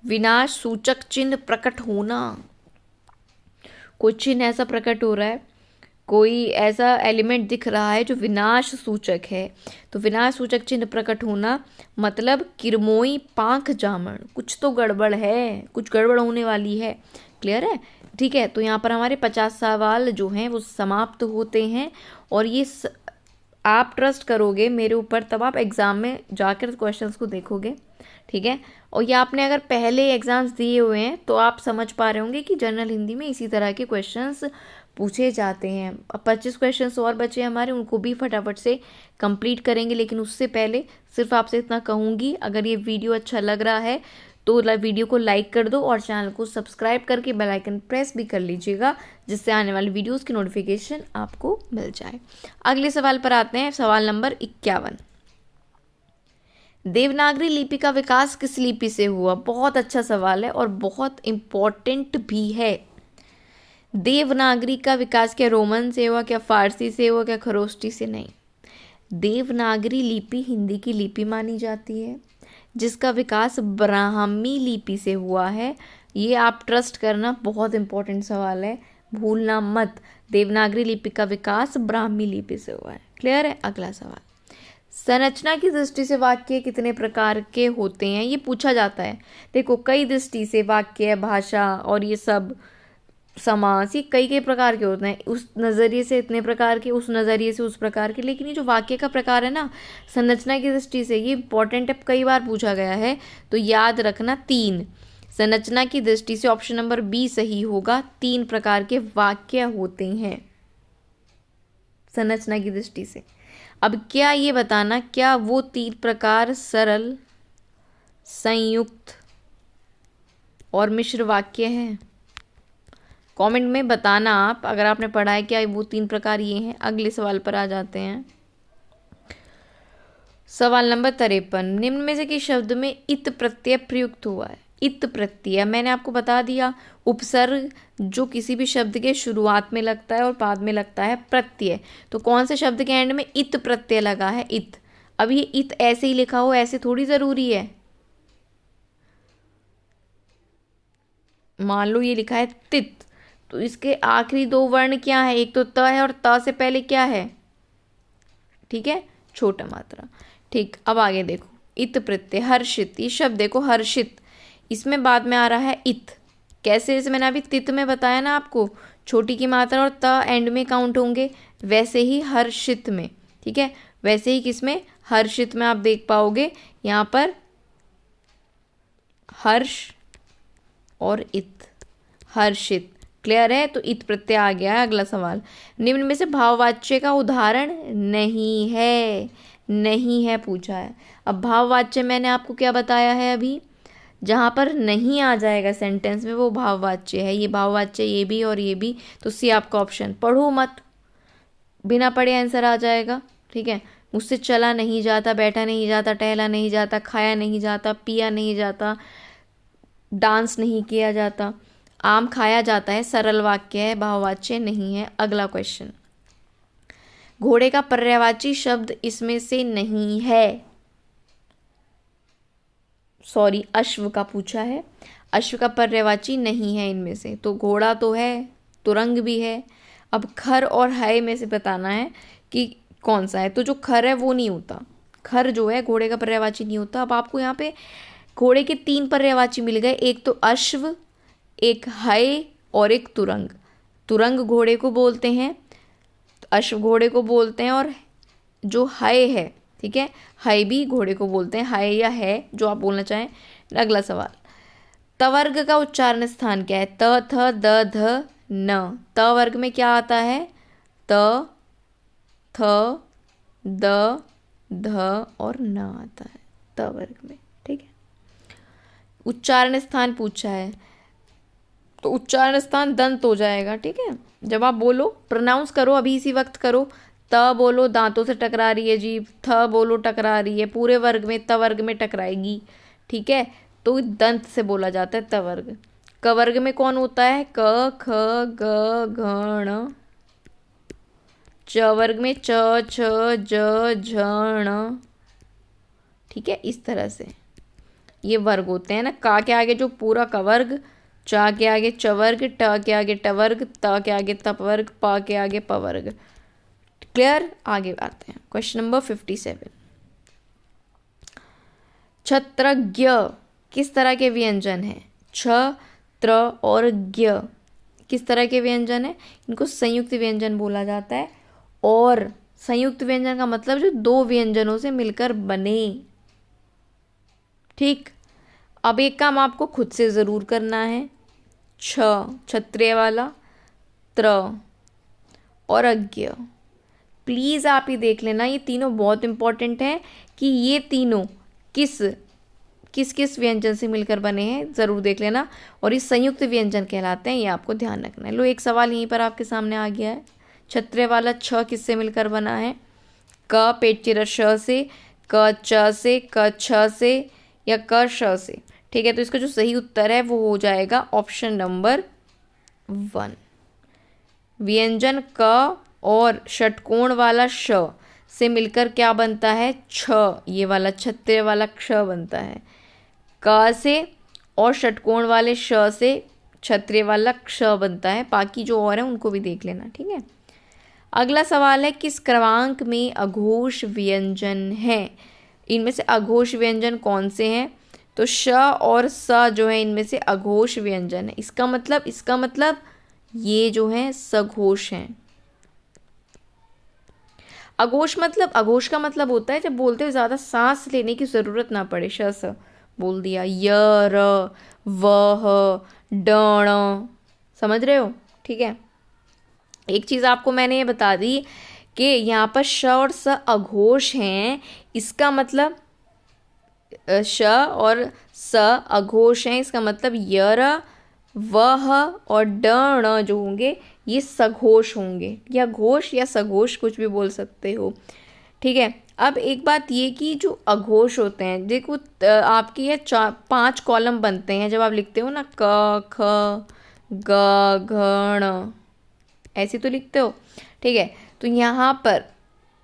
विनाश सूचक चिन्ह प्रकट होना। कोई चिन्ह ऐसा प्रकट हो रहा है, कोई ऐसा एलिमेंट दिख रहा है जो विनाश सूचक है, तो विनाश सूचक चिन्ह प्रकट होना मतलब किरमोई पांख जामण, कुछ तो गड़बड़ है, कुछ गड़बड़ होने वाली है। क्लियर है? ठीक है, तो यहाँ पर हमारे 50 सवाल जो हैं वो समाप्त होते हैं, और ये आप ट्रस्ट करोगे मेरे ऊपर तब आप एग्ज़ाम में जाकर क्वेश्चंस को देखोगे, ठीक है। और ये आपने अगर पहले एग्ज़ाम्स दिए हुए हैं तो आप समझ पा रहे होंगे कि जनरल हिंदी में इसी तरह के क्वेश्चंस पूछे जाते हैं। अब 25 क्वेश्चंस और बचे हमारे, उनको भी फटाफट से कंप्लीट करेंगे, लेकिन उससे पहले सिर्फ आपसे इतना कहूँगी, अगर ये वीडियो अच्छा लग रहा है तो वीडियो को लाइक कर दो और चैनल को सब्सक्राइब करके बेल आइकन प्रेस भी कर लीजिएगा, जिससे आने वाली वीडियोस की नोटिफिकेशन आपको मिल जाए। अगले सवाल पर आते हैं, सवाल नंबर 51। देवनागरी लिपि का विकास किस लिपि से हुआ? बहुत अच्छा सवाल है और बहुत इम्पोर्टेंट भी है। देवनागरी का विकास क्या रोमन से हुआ, क्या फारसी से हुआ, क्या खरोष्टी से? नहीं, देवनागरी लिपि हिंदी की लिपि मानी जाती है। जिसका विकास ब्राह्मी लिपि से हुआ है। ये आप ट्रस्ट करना, बहुत इंपॉर्टेंट सवाल है, भूलना मत। देवनागरी लिपि का विकास ब्राह्मी लिपि से हुआ है। क्लियर है? अगला सवाल, संरचना की दृष्टि से वाक्य कितने प्रकार के होते हैं, ये पूछा जाता है। देखो, कई दृष्टि से वाक्य, भाषा और ये सब समास, ये कई कई प्रकार के होते हैं। उस नज़रिए से इतने प्रकार के, उस नज़रिए से उस प्रकार के। लेकिन ये जो वाक्य का प्रकार है ना, संरचना की दृष्टि से, ये इंपॉर्टेंट है, कई बार पूछा गया है, तो याद रखना 3। संरचना की दृष्टि से ऑप्शन नंबर बी सही होगा। 3 प्रकार के वाक्य होते हैं संरचना की दृष्टि से। अब क्या ये बताना, क्या वो 3 प्रकार सरल, संयुक्त और मिश्र वाक्य हैं? कमेंट में बताना आप, अगर आपने पढ़ा है क्या वो 3 प्रकार ये हैं। अगले सवाल पर आ जाते हैं। सवाल नंबर 53, निम्न में से किस शब्द में इत प्रत्यय प्रयुक्त हुआ है? इत प्रत्यय मैंने आपको बता दिया, उपसर्ग जो किसी भी शब्द के शुरुआत में लगता है और बाद में लगता है प्रत्यय। तो कौन से शब्द के एंड में इत प्रत्यय लगा है? इत। अब ये इत ऐसे ही लिखा हो, ऐसे थोड़ी जरूरी है। मान लो ये लिखा है तित, तो इसके आखिरी 2 वर्ण क्या है? एक तो त है और त से पहले क्या है? ठीक है, छोटा मात्रा। ठीक, अब आगे देखो, इत प्रत्यय हर्षित, ये शब्द देखो हर्षित, इसमें बाद में आ रहा है इत। कैसे? जैसे मैंने अभी तित में बताया ना आपको, छोटी की मात्रा और त एंड में काउंट होंगे, वैसे ही हर्षित में। ठीक है, वैसे ही किसमें? हर्षित में आप देख पाओगे यहाँ पर हर्ष और इत, हर्षित। क्लियर है? तो इत प्रत्यय आ गया है। अगला सवाल, निम्न में से भाववाच्य का उदाहरण नहीं है, नहीं है पूछा है। अब भाववाच्य मैंने आपको क्या बताया है अभी, जहाँ पर नहीं आ जाएगा सेंटेंस में वो भाववाच्य है। ये भाववाच्य, ये भी और ये भी, तो सी आपका ऑप्शन। पढ़ो मत, बिना पढ़े आंसर आ जाएगा। ठीक है, मुझसे चला नहीं जाता, बैठा नहीं जाता, टहला नहीं जाता, खाया नहीं जाता, पिया नहीं जाता, डांस नहीं किया जाता। आम खाया जाता है, सरल वाक्य है, भाववाच्य नहीं है। अगला क्वेश्चन, घोड़े का पर्यायवाची शब्द इसमें से नहीं है। सॉरी, अश्व का पूछा है, अश्व का पर्यायवाची नहीं है इनमें से। तो घोड़ा तो है, तुरंग भी है। अब खर और है में से बताना है कि कौन सा है। तो जो खर है वो नहीं होता, खर जो है घोड़े का पर्यायवाची नहीं होता। अब आपको यहाँ पे घोड़े के 3 पर्यायवाची मिल गए, एक तो अश्व, एक है और एक तुरंग। तुरंग घोड़े को बोलते हैं, अश्व घोड़े को बोलते हैं, और जो है, ठीक है, है भी घोड़े को बोलते हैं, है या है जो आप बोलना चाहें। अगला सवाल, तवर्ग का उच्चारण स्थान क्या है? त, थ, द, ध, न। त वर्ग में क्या आता है? त, थ, द, ध और न आता है त वर्ग में। ठीक है, उच्चारण स्थान पूछा है, तो उच्चारण स्थान दंत हो जाएगा। ठीक है, जब आप बोलो, प्रोनाउंस करो, अभी इसी वक्त करो। त बोलो, दांतों से टकरा रही है जीभ। थ बोलो, टकरा रही है, पूरे वर्ग में त वर्ग में टकराएगी। ठीक है, तो दंत से बोला जाता है त वर्ग। क वर्ग में कौन होता है? क, ख, ग, घ, ण। च वर्ग में च, छ, ज, झ, ण। ठीक है, इस तरह से ये वर्ग होते हैं ना। का के आगे जो पूरा क वर्ग, चा के आगे च वर्ग, ट के आगे ट वर्ग, त के आगे तप वर्ग, प के आगे प वर्ग। क्लियर? आगे आते हैं, क्वेश्चन नंबर 57, छत्रज्ञ किस तरह के व्यंजन है? छ, त्र और ज्ञ किस तरह के व्यंजन है? इनको संयुक्त व्यंजन बोला जाता है। और संयुक्त व्यंजन का मतलब जो 2 व्यंजनों से मिलकर बने। ठीक, अब एक काम आपको खुद से ज़रूर करना है। छ, क्षत्रिय वाला, त्र और अज्ञ, प्लीज़ आप ही देख लेना, ये तीनों बहुत इंपॉर्टेंट हैं कि ये तीनों किस किस किस व्यंजन से मिलकर बने हैं, ज़रूर देख लेना। और ये संयुक्त व्यंजन कहलाते हैं, ये आपको ध्यान रखना है। लो, एक सवाल यहीं पर आपके सामने आ गया है। क्षत्रिय वाला छ किससे मिलकर बना है? क पेट चिरा श से, क च से, क छ से या क श से। ठीक है, तो इसका जो सही उत्तर है वो हो जाएगा ऑप्शन नंबर 1। व्यंजन क और षटकोण वाला श से मिलकर क्या बनता है, छ, ये वाला छत्ते वाला क्ष बनता है। क से और षटकोण वाले श से छत्रे वाला क्ष बनता है। बाकी जो और है उनको भी देख लेना, ठीक है। अगला सवाल है, किस क्रमांक में अघोष व्यंजन है? इनमें से अघोष व्यंजन कौन से हैं? तो श और स जो है इनमें से अघोष व्यंजन है। इसका मतलब ये जो है सघोष हैं। अघोष का मतलब होता है जब बोलते हुए ज़्यादा सांस लेने की ज़रूरत ना पड़े। श स बोल दिया, य र व डण, समझ रहे हो, ठीक है। एक चीज़ आपको मैंने ये बता दी कि यहाँ पर श और स अघोष हैं, इसका मतलब श और स अघोष हैं, इसका मतलब यर वह और डण जो होंगे ये सघोष होंगे, या घोष या सघोष कुछ भी बोल सकते हो, ठीक है। अब एक बात ये कि जो अघोष होते हैं, देखो आपके ये 5 कॉलम बनते हैं जब आप लिखते हो ना, क ख ग घ ण, ऐसे तो लिखते हो, ठीक है। तो यहाँ पर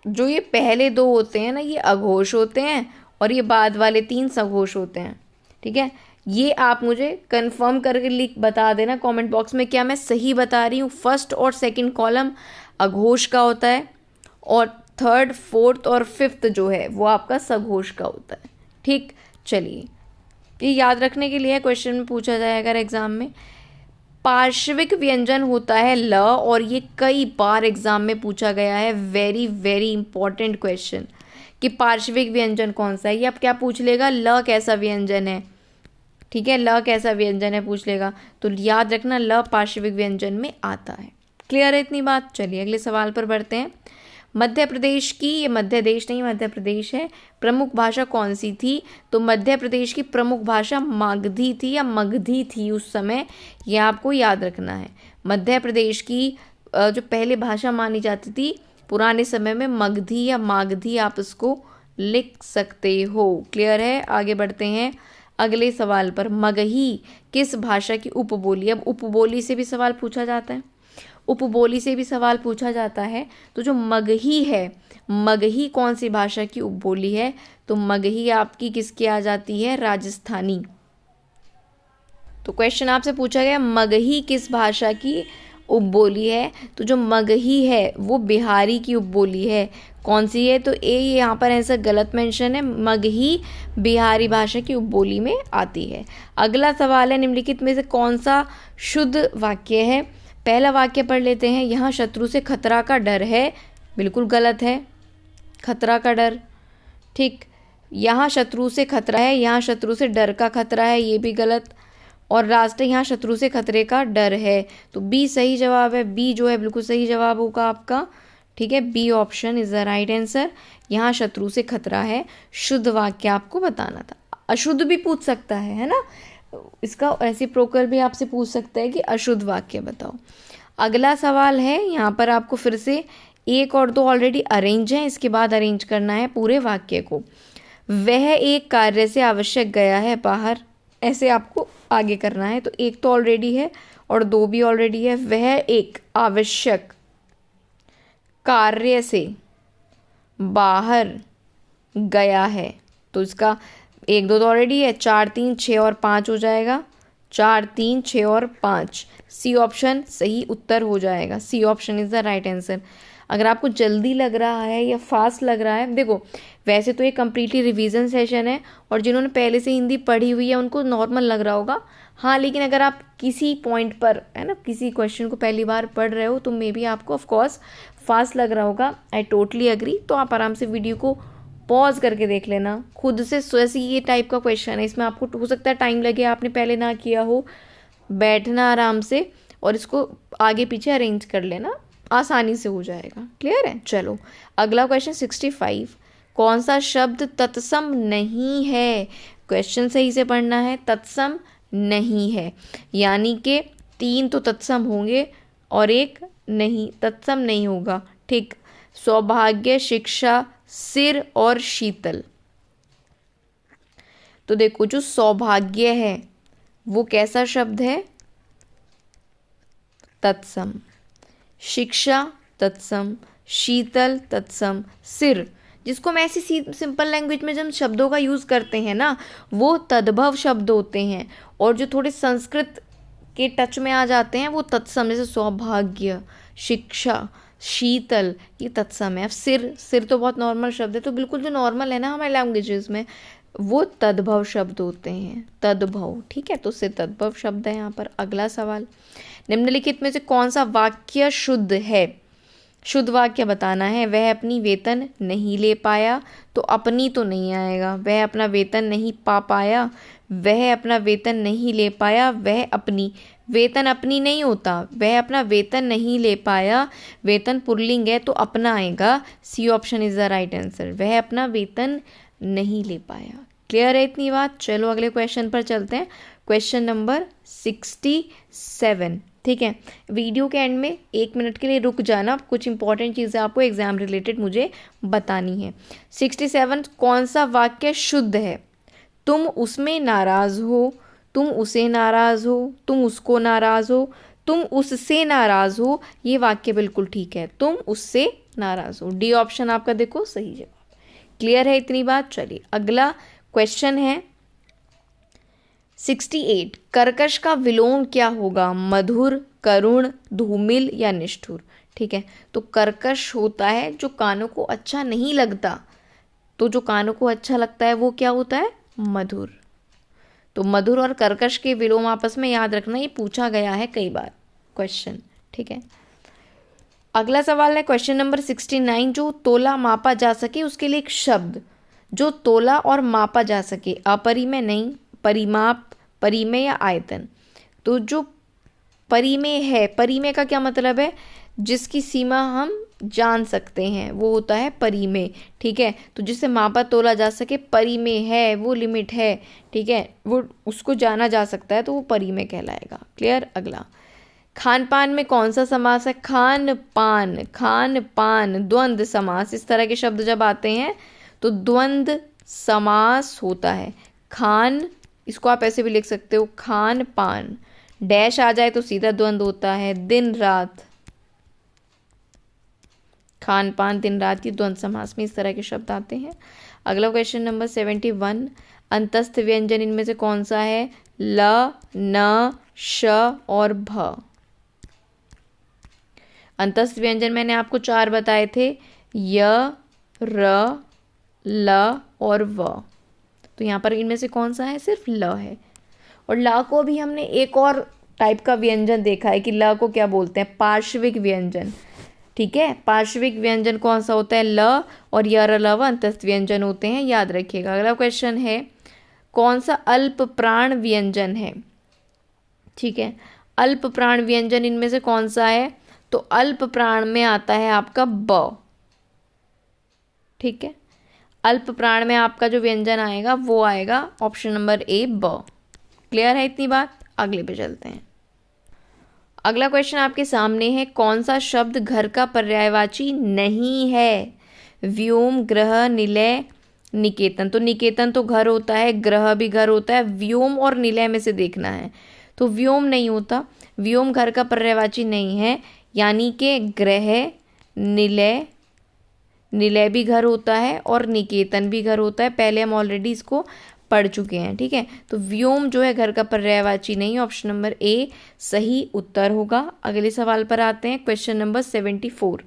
जो ये पहले 2 होते हैं ना ये अघोष होते हैं और ये बाद वाले 3 सघोष होते हैं, ठीक है। ये आप मुझे कंफर्म करके बता देना कमेंट बॉक्स में क्या मैं सही बता रही हूँ। फर्स्ट और सेकंड कॉलम अघोष का होता है और थर्ड, फोर्थ और फिफ्थ जो है वो आपका सघोष का होता है, ठीक। चलिए, ये याद रखने के लिए क्वेश्चन में पूछा जाए अगर एग्जाम में। पार्श्विक व्यंजन होता है ल, और ये कई बार एग्जाम में पूछा गया है। वेरी वेरी इंपॉर्टेंट क्वेश्चन कि पार्श्विक व्यंजन कौन सा है। ये अब क्या पूछ लेगा, ल कैसा व्यंजन है, ठीक है, ल कैसा व्यंजन है पूछ लेगा, तो याद रखना ल पार्श्विक व्यंजन में आता है। क्लियर है इतनी बात। चलिए अगले सवाल पर बढ़ते हैं। मध्य प्रदेश की, ये मध्य देश नहीं मध्य प्रदेश है, प्रमुख भाषा कौन सी थी? तो मध्य प्रदेश की प्रमुख भाषा मागधी थी या मगधी थी उस समय, ये आपको याद रखना है। मध्य प्रदेश की जो पहले भाषा मानी जाती थी पुराने समय में मगधी या मागधी, आप इसको लिख सकते हो। क्लियर है। आगे बढ़ते हैं अगले सवाल पर। मगही किस भाषा की उपबोली? अब उपबोली से भी सवाल पूछा जाता है, उपबोली से भी सवाल पूछा जाता है। तो जो मगही है, मगही कौन सी भाषा की उपबोली है? तो मगही आपकी किसकी आ जाती है? राजस्थानी। तो क्वेश्चन आपसे पूछा गया मगही किस भाषा की उपबोली है? तो जो मगही है वो बिहारी की उपबोली है। कौन सी है? तो ए यहाँ पर ऐसा गलत मेंशन है, मगही बिहारी भाषा की उपबोली में आती है। अगला सवाल है, निम्नलिखित में से कौन सा शुद्ध वाक्य है? पहला वाक्य पढ़ लेते हैं। यहाँ शत्रु से खतरा का डर है, बिल्कुल गलत है, खतरा का डर, ठीक। यहाँ शत्रु से खतरा है, यहाँ शत्रु से डर का खतरा है, ये भी गलत। और राष्ट्र यहाँ शत्रु से खतरे का डर है, तो बी सही जवाब है। बी जो है बिल्कुल सही जवाब होगा आपका, ठीक है। B option is the right answer. यहाँ शत्रु से खतरा है, शुद्ध वाक्य आपको बताना था। अशुद्ध भी पूछ सकता है ना, इसका ऐसे प्रोकर भी आपसे पूछ सकता है कि अशुद्ध वाक्य बताओ। अगला सवाल है, यहाँ पर आपको फिर से 1 और 2 ऑलरेडी अरेंज हैं, इसके बाद अरेंज करना है पूरे वाक्य को। वह एक कार्य से आवश्यक गया है बाहर, ऐसे आपको आगे करना है। तो 1 तो ऑलरेडी है और 2 भी ऑलरेडी है। वह एक आवश्यक कार्य से बाहर गया है, तो इसका 1 2 तो ऑलरेडी है, 4 3 6 और 5 हो जाएगा। 4 3 6 और 5, सी ऑप्शन सही उत्तर हो जाएगा। C option is the right answer. अगर आपको जल्दी लग रहा है या फास्ट लग रहा है, देखो वैसे तो ये कम्प्लीटली रिवीजन सेशन है और जिन्होंने पहले से हिंदी पढ़ी हुई है उनको नॉर्मल लग रहा होगा, हाँ। लेकिन अगर आप किसी पॉइंट पर है ना, किसी क्वेश्चन को पहली बार पढ़ रहे हो तो मे बी आपको ऑफकोर्स फास्ट लग रहा होगा, आई टोटली अग्री। तो आप आराम से वीडियो को पॉज करके देख लेना खुद से। जैसे ये टाइप का क्वेश्चन है, इसमें आपको हो सकता है टाइम लगे, आपने पहले ना किया हो, बैठना आराम से और इसको आगे पीछे अरेंज कर लेना, आसानी से हो जाएगा। क्लियर है। चलो अगला क्वेश्चन 65। कौन सा शब्द तत्सम नहीं है? क्वेश्चन सही से पढ़ना है। तत्सम नहीं है यानी कि 3 तो तत्सम होंगे और 1 नहीं, तत्सम नहीं होगा, ठीक। सौभाग्य, शिक्षा, सिर और शीतल। तो देखो जो सौभाग्य है वो कैसा शब्द है? तत्सम। शिक्षा तत्सम, शीतल तत्सम सिर, जिसको हम ऐसी सिंपल लैंग्वेज में जब शब्दों का यूज़ करते हैं ना वो तद्भव शब्द होते हैं, और जो थोड़े संस्कृत के टच में आ जाते हैं वो तत्सम, जैसे सौभाग्य, शिक्षा, शीतल, ये तत्सम है। अब सिर, सिर तो बहुत नॉर्मल शब्द है, तो बिल्कुल जो नॉर्मल है ना हमारे लैंग्वेजेस में वो तद्भव शब्द होते हैं, तद्भव, ठीक है। तो सिर तद्भव शब्द है यहाँ पर। अगला सवाल, निम्नलिखित में से कौन सा वाक्य शुद्ध है? शुद्ध वाक्य बताना है। वह अपनी वेतन नहीं ले पाया, तो अपनी तो नहीं आएगा। वह अपना वेतन नहीं पा पाया, वह अपना वेतन नहीं ले पाया, वह अपनी, वेतन अपनी नहीं होता, वह अपना वेतन नहीं ले पाया, वेतन पुल्लिंग है तो अपना आएगा। C option is the right answer, वह अपना वेतन नहीं ले पाया। क्लियर है इतनी बात? चलो अगले क्वेश्चन पर चलते हैं। क्वेश्चन नंबर 67, ठीक है। वीडियो के एंड में 1 मिनट के लिए रुक जाना, कुछ इंपॉर्टेंट चीज़ें आपको एग्जाम रिलेटेड मुझे बतानी है। 67, कौन सा वाक्य शुद्ध है? तुम उसमें नाराज हो, तुम उसे नाराज हो, तुम उसको नाराज हो, तुम उससे नाराज हो, ये वाक्य बिल्कुल ठीक है। तुम उससे नाराज हो, डी ऑप्शन आपका देखो सही जवाब। क्लियर है इतनी बात? चलिए अगला क्वेश्चन है 68, कर्कश का विलोम क्या होगा? मधुर, करुण, धूमिल या निष्ठुर? ठीक है, तो कर्कश होता है जो कानों को अच्छा नहीं लगता, तो जो कानों को अच्छा लगता है वो क्या होता है? मधुर। तो मधुर और कर्कश के विलोम आपस में याद रखना, ये पूछा गया है कई बार क्वेश्चन, ठीक है। अगला सवाल है क्वेश्चन नंबर 69, जो तोला मापा जा सके उसके लिए एक शब्द, जो तोला और मापा जा सके, अपरिमेय नहीं, परिमाप, परिमेय या आयतन। तो जो परिमेय है, परिमेय का क्या मतलब है? जिसकी सीमा हम जान सकते हैं वो होता है परिमेय, ठीक है। तो जिसे मापा तोला जा सके, परिमेय है, वो लिमिट है, ठीक है, वो उसको जाना जा सकता है, तो वो परिमेय कहलाएगा। क्लियर? अगला, खान पान में कौन सा समास है? खान पान, खान पान, द्वंद्व समास, इस तरह के शब्द जब आते हैं तो द्वंद्व समास होता है। खान, इसको आप ऐसे भी लिख सकते हो, खान पान, डैश आ जाए तो सीधा द्वंद्व होता है। दिन रात, खान पान, दिन रात की द्वंद्व समास में इस तरह के शब्द आते हैं। अगला क्वेश्चन नंबर 71, अंतस्थ व्यंजन इनमें से कौन सा है? ल, न, श और भ। अंतस्थ व्यंजन मैंने आपको 4 बताए थे, य, र, ल और व। तो यहाँ पर इनमें से कौन सा है? सिर्फ ल है। और ल को भी हमने एक और टाइप का व्यंजन देखा है कि ल को क्या बोलते हैं? पार्श्विक व्यंजन, ठीक है। पार्श्विक व्यंजन कौन सा होता है? ल और य, र, ल, व अंतस्थ व्यंजन होते हैं, याद रखिएगा। अगला क्वेश्चन है, कौन सा अल्प प्राण व्यंजन है? ठीक है, अल्प प्राण व्यंजन इनमें से कौन सा है? तो अल्प प्राण में आता है आपका ब, ठीक है। अल्प प्राण में आपका जो व्यंजन आएगा वो आएगा ऑप्शन नंबर ए, ब। क्लियर है इतनी बात? अगले पे चलते हैं। अगला क्वेश्चन आपके सामने है, कौन सा शब्द घर का पर्यायवाची नहीं है? व्योम, ग्रह, निलय, निकेतन। तो निकेतन तो घर होता है, ग्रह भी घर होता है, व्योम और निलय में से देखना है। तो व्योम नहीं होता, व्योम घर का पर्यायवाची नहीं है, यानी कि ग्रह, निलय, निलय भी घर होता है और निकेतन भी घर होता है। पहले हम ऑलरेडी इसको पढ़ चुके हैं, ठीक है। तो व्योम जो है घर का पर्यायवाची नहीं, ऑप्शन नंबर ए सही उत्तर होगा। अगले सवाल पर आते हैं, क्वेश्चन नंबर 74,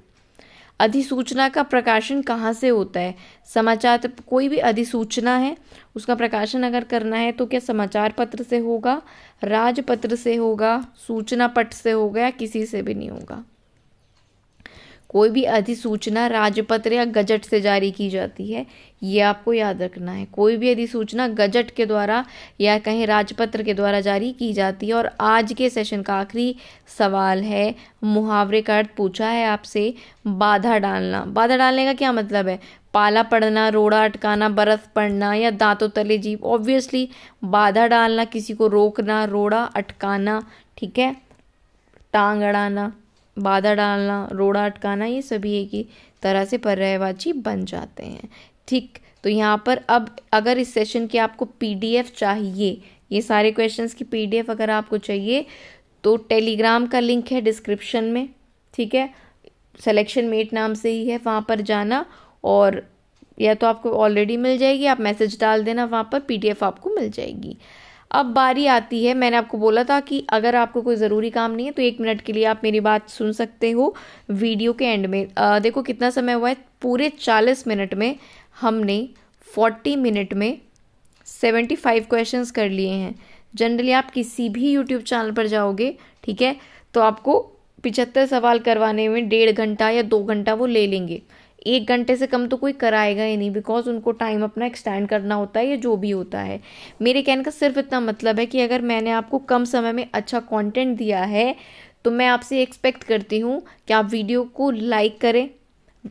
अधिसूचना का प्रकाशन कहाँ से होता है? समाचार, कोई भी अधिसूचना है उसका प्रकाशन अगर करना है तो क्या समाचार पत्र से होगा, राजपत्र से होगा, सूचना पत्र से होगा, या किसी से भी नहीं होगा। कोई भी अधिसूचना राजपत्र या गजट से जारी की जाती है, ये आपको याद रखना है। कोई भी अधिसूचना गजट के द्वारा या कहीं राजपत्र के द्वारा जारी की जाती है। और आज के सेशन का आखिरी सवाल है, मुहावरे का अर्थ पूछा है आपसे, बाधा डालना। बाधा डालने का क्या मतलब है? पाला पड़ना, रोड़ा अटकाना, बर्फ पड़ना या दांतों तले जीभ। ऑब्वियसली बाधा डालना, किसी को रोकना, रोड़ा अटकाना, ठीक है, टांग अड़ाना, बाधा डालना, रोड़ा अटकाना, ये सभी एक ही तरह से पर्यायवाची बन जाते हैं, ठीक। तो यहाँ पर अब अगर इस सेशन की आपको पीडीएफ चाहिए, ये सारे क्वेश्चंस की पीडीएफ अगर आपको चाहिए तो टेलीग्राम का लिंक है डिस्क्रिप्शन में, ठीक है। सिलेक्शन मेट नाम से ही है, वहाँ पर जाना और या तो आपको ऑलरेडी मिल जाएगी, आप मैसेज डाल देना, वहाँ पर PDF आपको मिल जाएगी। अब बारी आती है, मैंने आपको बोला था कि अगर आपको कोई ज़रूरी काम नहीं है तो 1 मिनट के लिए आप मेरी बात सुन सकते हो वीडियो के एंड में। देखो कितना समय हुआ है, पूरे 40 मिनट में हमने 40 मिनट में 75 क्वेश्चंस कर लिए हैं। जनरली आप किसी भी यूट्यूब चैनल पर जाओगे, ठीक है, तो आपको 75 सवाल करवाने में 1.5 घंटा या 2 घंटा वो ले लेंगे। 1 घंटे से कम तो कोई कराएगा ही नहीं, बिकॉज उनको टाइम अपना एक्सटेंड करना होता है या जो भी होता है। मेरे कहने का सिर्फ इतना मतलब है कि अगर मैंने आपको कम समय में अच्छा कंटेंट दिया है तो मैं आपसे एक्सपेक्ट करती हूँ कि आप वीडियो को लाइक करें,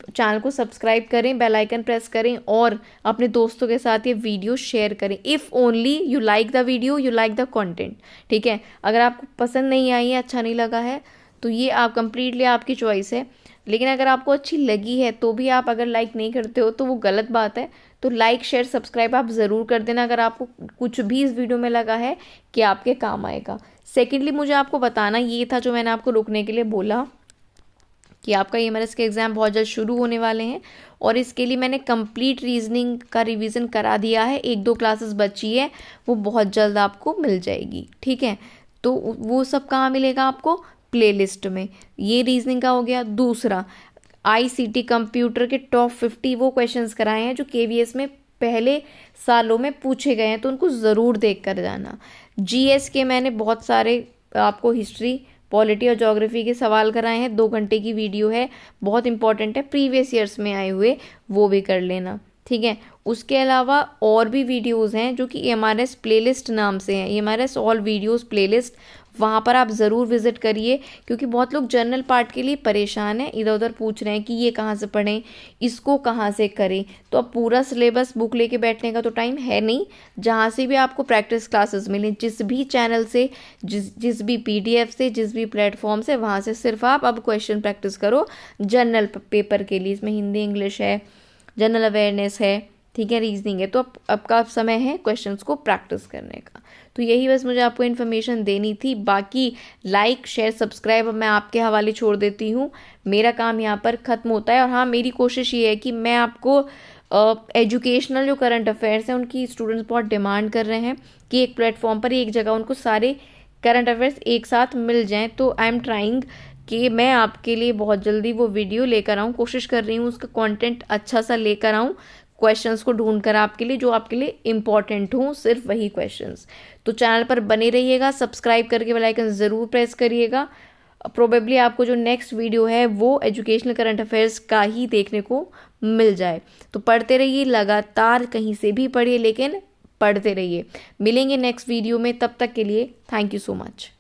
चैनल को सब्सक्राइब करें, बेल आइकन प्रेस करें और अपने दोस्तों के साथ ये वीडियो शेयर करें। If only you like the video, you like the content, ठीक है। अगर आपको पसंद नहीं आई है, अच्छा नहीं लगा है, तो ये आप कंप्लीटली आपकी चॉइस है। लेकिन अगर आपको अच्छी लगी है तो भी आप अगर लाइक नहीं करते हो तो वो गलत बात है। तो लाइक शेयर सब्सक्राइब आप ज़रूर कर देना अगर आपको कुछ भी इस वीडियो में लगा है कि आपके काम आएगा। सेकेंडली मुझे आपको बताना ये था जो मैंने आपको रुकने के लिए बोला कि आपका EMRS के एग्ज़ाम बहुत जल्द शुरू होने वाले हैं और इसके लिए मैंने कंप्लीट रीजनिंग का रिवीजन करा दिया है। 1-2 क्लासेस बची है, वो बहुत जल्द आपको मिल जाएगी, ठीक है। तो वो सब कहाँ मिलेगा आपको? प्लेलिस्ट में। ये रीजनिंग का हो गया। दूसरा, ICT कंप्यूटर के टॉप 50 वो क्वेश्चंस कराए हैं जो KVS में पहले सालों में पूछे गए हैं, तो उनको ज़रूर देख कर जाना। GS के मैंने बहुत सारे आपको हिस्ट्री, पॉलिटी और ज्योग्राफी के सवाल कराए हैं, 2 घंटे की वीडियो है, बहुत इंपॉर्टेंट है, प्रीवियस ईयर्स में आए हुए, वो भी कर लेना, ठीक है। उसके अलावा और भी वीडियोस हैं जो कि EMRS प्लेलिस्ट नाम से हैं, EMRS ऑल वीडियोस प्लेलिस्ट, वहाँ पर आप ज़रूर विजिट करिए क्योंकि बहुत लोग जनरल पार्ट के लिए परेशान हैं, इधर उधर पूछ रहे हैं कि ये कहाँ से पढ़ें, इसको कहाँ से करें। तो अब पूरा सिलेबस बुक लेके बैठने का तो टाइम है नहीं। जहाँ से भी आपको प्रैक्टिस क्लासेस मिलें, जिस भी चैनल से, जिस भी PDF से, जिस भी प्लेटफॉर्म से, वहाँ से सिर्फ आप अब क्वेश्चन प्रैक्टिस करो जनरल पेपर के लिए। इसमें हिंदी, इंग्लिश है, जनरल अवेयरनेस है, ठीक है, रीजनिंग है। तो अब का समय है क्वेश्चंस को प्रैक्टिस करने का। तो यही बस मुझे आपको इन्फॉर्मेशन देनी थी। बाकी लाइक शेयर सब्सक्राइब मैं आपके हवाले छोड़ देती हूँ, मेरा काम यहाँ पर ख़त्म होता है। और हाँ, मेरी कोशिश ये है कि मैं आपको एजुकेशनल जो करंट अफेयर्स हैं उनकी स्टूडेंट्स बहुत डिमांड कर रहे हैं कि एक प्लेटफॉर्म पर एक जगह उनको सारे करंट अफेयर्स एक साथ मिल जाएँ। तो आई एम ट्राइंग कि मैं आपके लिए बहुत जल्दी वो वीडियो लेकर आऊँ, कोशिश कर रही हूँ उसका कंटेंट अच्छा सा लेकर आऊँ, क्वेश्चंस को ढूंढ कर आपके लिए जो आपके लिए इम्पॉर्टेंट हों, सिर्फ वही क्वेश्चंस। तो चैनल पर बने रहिएगा, सब्सक्राइब करके बेल आइकन ज़रूर प्रेस करिएगा। प्रोबेबली आपको जो नेक्स्ट वीडियो है वो एजुकेशनल करंट अफेयर्स का ही देखने को मिल जाए। तो पढ़ते रहिए, लगातार कहीं से भी पढ़िए लेकिन पढ़ते रहिए। मिलेंगे नेक्स्ट वीडियो में, तब तक के लिए थैंक यू सो मच।